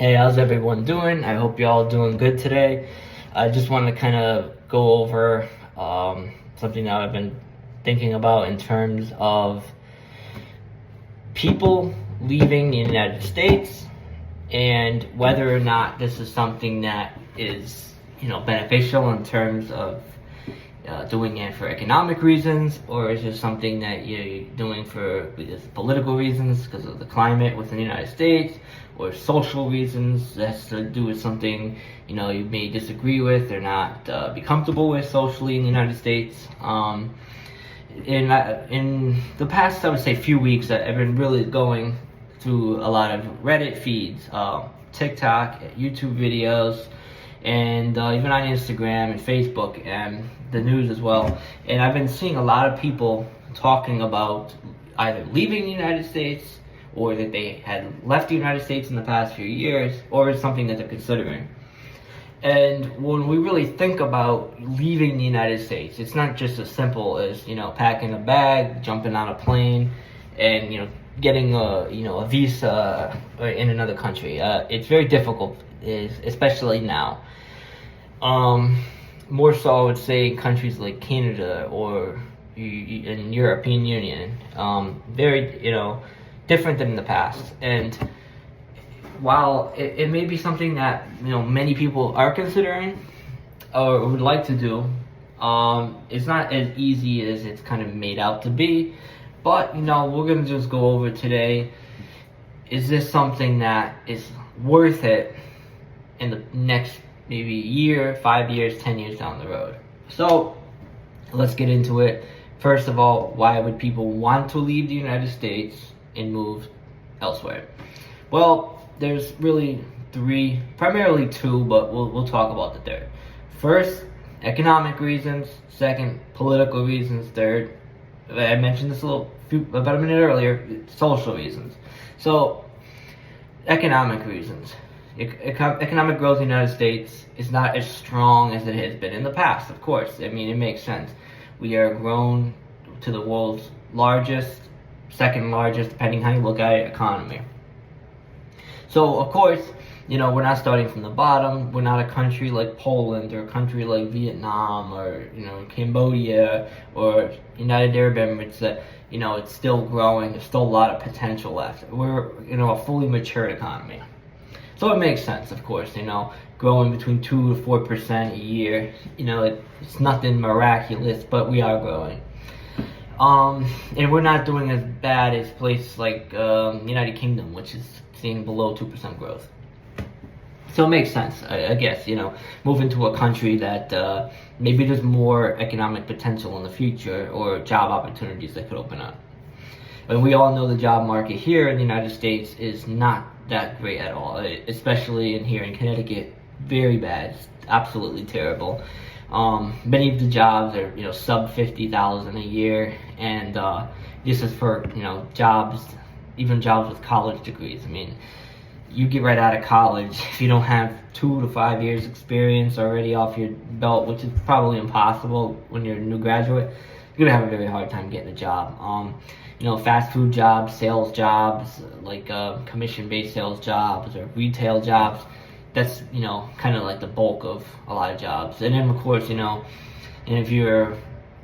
Hey, how's everyone doing? I hope you're all doing good today. I just want to kind of go over something that I've been thinking about in terms of people leaving the United States and whether or not this is something that is, beneficial in terms of doing it for economic reasons, or is it something that you're doing for because political reasons, because of the climate within the United States, or social reasons that has to do with something you may disagree with or not be comfortable with socially in the United States. In the past, I would say, few weeks, I've been really going through a lot of Reddit feeds, TikTok, YouTube videos, and even on Instagram and Facebook and the news as well. And I've been seeing a lot of people talking about either leaving the United States, or that they had left the United States in the past few years, or it's something that they're considering. And when we really think about leaving the United States, it's not just as simple as, packing a bag, jumping on a plane, and, getting a visa in another country. It's very difficult, especially now. More so, I would say, in countries like Canada or in European Union. Very, different than in the past. And while it may be something that many people are considering or would like to do, it's not as easy as it's kind of made out to be. But we're gonna just go over today. Is this something that is worth it in the next maybe year, 5 years, 10 years down the road? So let's get into it. First of all, why would people want to leave the United States and move elsewhere? Well, there's really three, primarily two, but we'll talk about the third. First, economic reasons. Second, political reasons. Third, I mentioned this about a minute earlier, social reasons. So, economic reasons. Economic growth in the United States is not as strong as it has been in the past, of course. I mean, it makes sense. We are grown to the world's largest, second largest, depending how you look at it, economy. So, of course, we're not starting from the bottom. We're not a country like Poland or a country like Vietnam or, Cambodia or United Arab Emirates that, it's still growing. There's still a lot of potential left. We're, a fully matured economy. So it makes sense, of course, growing between 2 to 4% a year. It's nothing miraculous, but we are growing. And we're not doing as bad as places like United Kingdom, which is seeing below 2% growth. So it makes sense, I guess, moving to a country that maybe there's more economic potential in the future or job opportunities that could open up. And we all know the job market here in the United States is not that great at all, especially here in Connecticut. Very bad, absolutely terrible. Many of the jobs are, sub 50,000 a year, and this is for, jobs, even jobs with college degrees. I mean, you get right out of college, if you don't have 2 to 5 years experience already off your belt, which is probably impossible when you're a new graduate, you're gonna have a very hard time getting a job. Fast food jobs, sales jobs, like commission-based sales jobs or retail jobs, that's, kind of like the bulk of a lot of jobs. And then, of course, and if you're,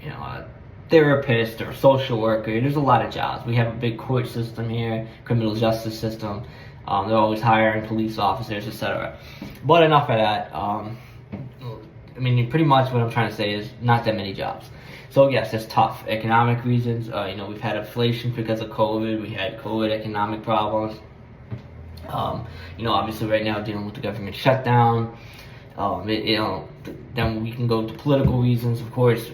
a therapist or a social worker, there's a lot of jobs. We have a big court system here, criminal justice system. They're always hiring police officers, etc. But enough of that. Pretty much what I'm trying to say is not that many jobs. So yes, it's tough. Economic reasons. We've had inflation because of COVID. We had COVID economic problems. Obviously right now dealing with the government shutdown. Then we can go to political reasons, of course.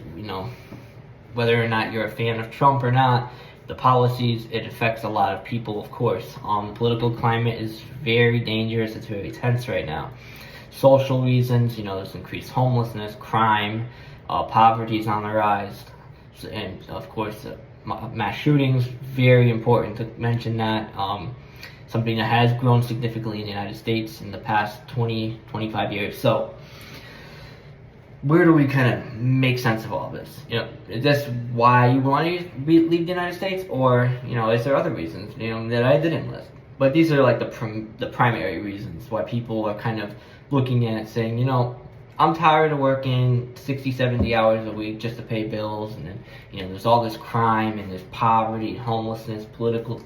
Whether or not you're a fan of Trump or not, the policies, it affects a lot of people, of course. The political climate is very dangerous. It's very tense right now. Social reasons, there's increased homelessness, crime, poverty is on the rise, and of course, mass shootings. Very important to mention that. Something that has grown significantly in the United States in the past 20, 25 years. So, where do we kind of make sense of all this? Is this why you want to leave the United States, or is there other reasons that I didn't list? But these are like the primary reasons why people are kind of looking at it saying, I'm tired of working 60, 70 hours a week just to pay bills, and then, there's all this crime and there's poverty and homelessness, political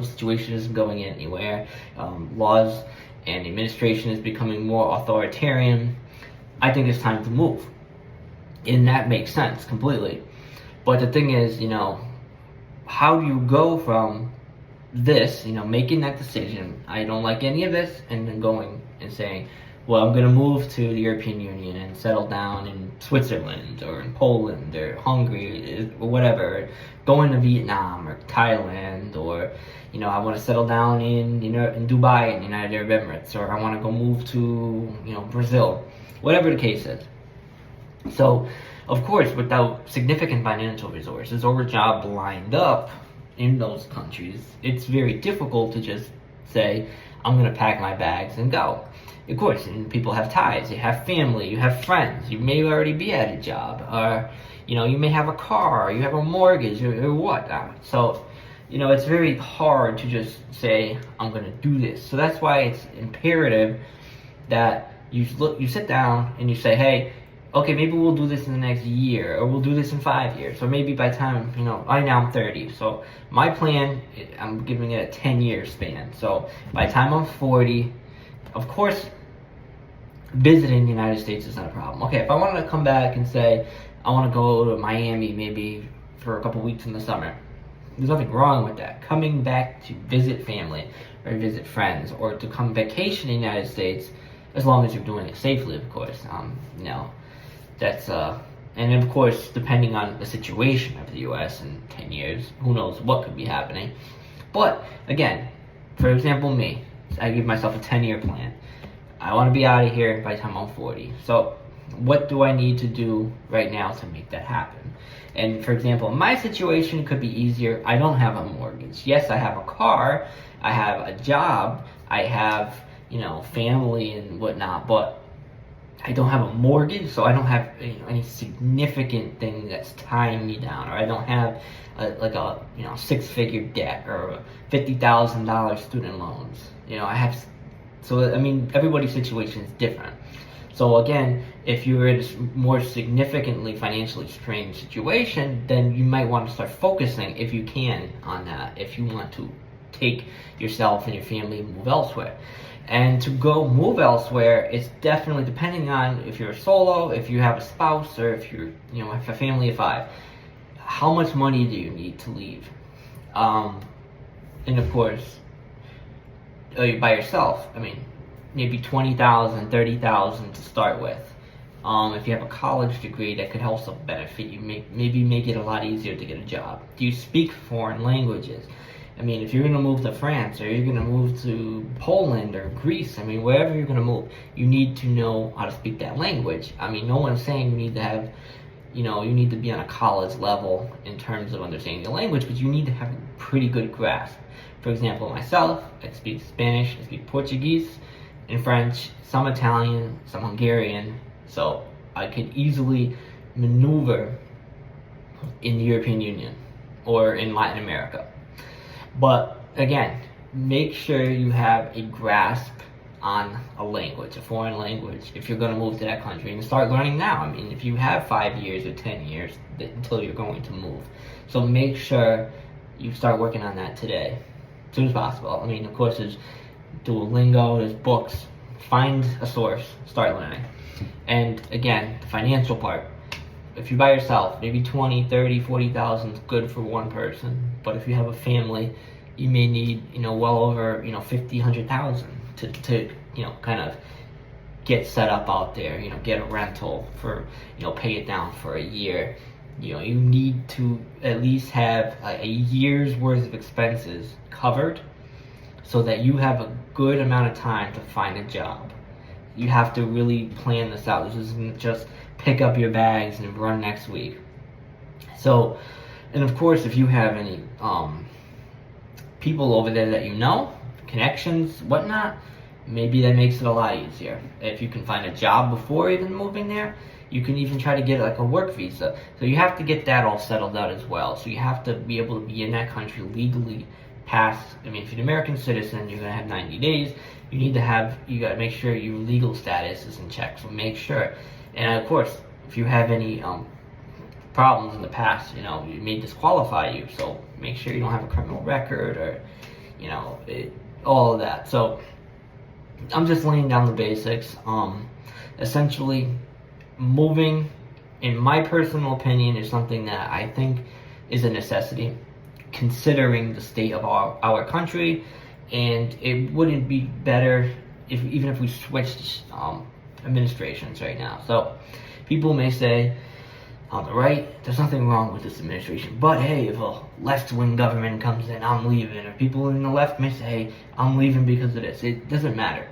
situation isn't going anywhere, laws and administration is becoming more authoritarian. I think it's time to move. And that makes sense completely. But the thing is, how do you go from this, making that decision, I don't like any of this, and then going and saying, well, I'm going to move to the European Union and settle down in Switzerland or in Poland or Hungary or whatever, going to Vietnam or Thailand, or, I want to settle down in Dubai in the United Arab Emirates, or I want to go move to, Brazil, whatever the case is. So, of course, without significant financial resources or a job lined up in those countries, it's very difficult to just say, I'm going to pack my bags and go. Of course, and people have ties, you have family, you have friends, you may already be at a job, or, you may have a car, or you have a mortgage, or what. So, it's very hard to just say, I'm going to do this. So that's why it's imperative that you sit down and you say, hey, okay, maybe we'll do this in the next year, or we'll do this in 5 years, or maybe by the time, right now I'm 30, so my plan, I'm giving it a 10-year span. So by the time I'm 40, of course, visiting the United States is not a problem. Okay, if I wanted to come back and say, I want to go to Miami maybe for a couple weeks in the summer, there's nothing wrong with that. Coming back to visit family, or visit friends, or to come vacation in the United States, as long as you're doing it safely, of course, that's, and of course, depending on the situation of the U.S. in 10 years, who knows what could be happening. But, again, for example, me, I give myself a 10-year plan. I want to be out of here by the time I'm 40. So, what do I need to do right now to make that happen? And, for example, my situation could be easier. I don't have a mortgage. Yes, I have a car, I have a job, I have, family and whatnot, but I don't have a mortgage, so I don't have any significant thing that's tying me down, or I don't have a six-figure debt or $50,000 student loans. I have, so I mean, everybody's situation is different. So again, if you're in a more significantly financially strained situation, then you might want to start focusing, if you can, on that. If you want to take yourself and your family and move elsewhere. And to go move elsewhere, it's definitely depending on if you're a solo, if you have a spouse, or if you're, have a family of 5. How much money do you need to leave? And of course, by yourself, I mean, maybe $20,000, $30,000 to start with. If you have a college degree, that could also benefit you, maybe make it a lot easier to get a job. Do you speak foreign languages? I mean, if you're going to move to France, or you're going to move to Poland or Greece, I mean, wherever you're going to move, you need to know how to speak that language. I mean, no one's saying you need to have, you need to be on a college level in terms of understanding the language, but you need to have a pretty good grasp. For example, myself, I speak Spanish, I speak Portuguese and French, some Italian, some Hungarian, so I could easily maneuver in the European Union or in Latin America. But again, make sure you have a grasp on a language, a foreign language, if you're going to move to that country, and start learning now. I mean, if you have 5 years or 10 years until you're going to move. So make sure you start working on that today, as soon as possible. I mean, of course, there's Duolingo, there's books. Find a source, start learning. And again, the financial part. If you're by yourself, maybe 20, 30, 40,000 is good for one person. But if you have a family, you may need, well over, 50, 100,000 to kind of get set up out there, get a rental for, pay it down for a year. You need to at least have a year's worth of expenses covered so that you have a good amount of time to find a job. You have to really plan this out. This isn't just pick up your bags and run next week. So, and of course, if you have any people over there that connections, whatnot, maybe that makes it a lot easier. If you can find a job before even moving there, you can even try to get like a work visa. So you have to get that all settled out as well. So you have to be able to be in that country legally past, I mean, if you're an American citizen, you're gonna have 90 days. You gotta make sure your legal status is in check. So make sure. And of course, if you have any problems in the past, it may disqualify you. So make sure you don't have a criminal record or, all of that. So I'm just laying down the basics. Essentially, moving, in my personal opinion, is something that I think is a necessity, considering the state of our country. And it wouldn't be better even if we switched administrations right now. So people may say on the right, there's nothing wrong with this administration, but hey, if a left-wing government comes in, I'm leaving. Or people in the left may say, hey, I'm leaving because of this. It doesn't matter.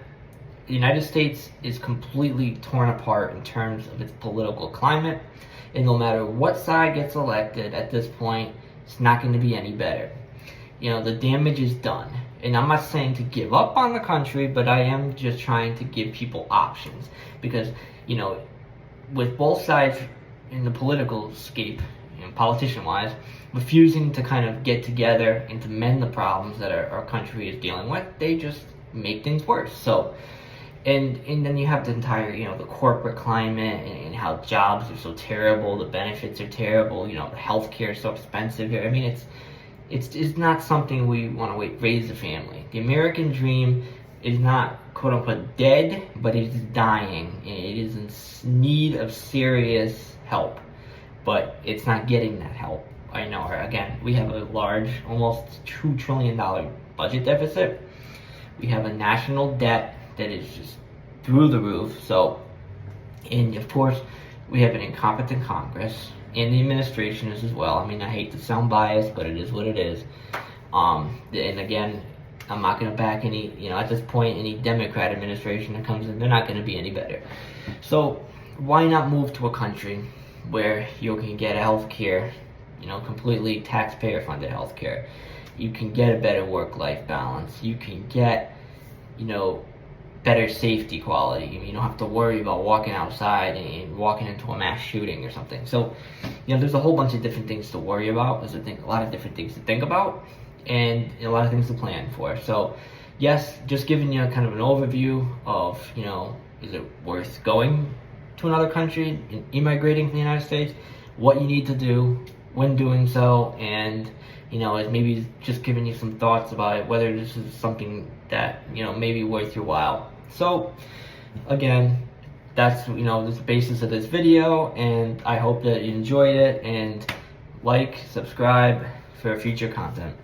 The United States is completely torn apart in terms of its political climate, and no matter what side gets elected at this point, it's not going to be any better. The damage is done. And I'm not saying to give up on the country, but I am just trying to give people options. Because, with both sides in the political scape, politician-wise, refusing to kind of get together and to mend the problems that our country is dealing with, they just make things worse. So, and then you have the entire, the corporate climate and how jobs are so terrible, the benefits are terrible, the healthcare is so expensive here. I mean, it's not something we want to raise a family. The American dream is not quote unquote dead, but it is dying. It is in need of serious help, but it's not getting that help. I know, again, we have a large, almost $2 trillion budget deficit. We have a national debt that is just through the roof. So, and of course, we have an incompetent Congress. And the administration is as well. I mean, I hate to sound biased, but it is what it is. And again, I'm not going to back any, at this point, any Democrat administration that comes in, they're not going to be any better. So why not move to a country where you can get health care, completely taxpayer-funded health care. You can get a better work-life balance. You can get, better safety quality. You don't have to worry about walking outside and walking into a mass shooting or something. So, there's a whole bunch of different things to worry about. There's a lot of different things to think about, and a lot of things to plan for. So, yes, just giving you kind of an overview of, is it worth going to another country and immigrating to the United States, what you need to do when doing so, and is maybe just giving you some thoughts about it, whether this is something that may be worth your while. So again, that's the basis of this video, and I hope that you enjoyed it, and subscribe for future content.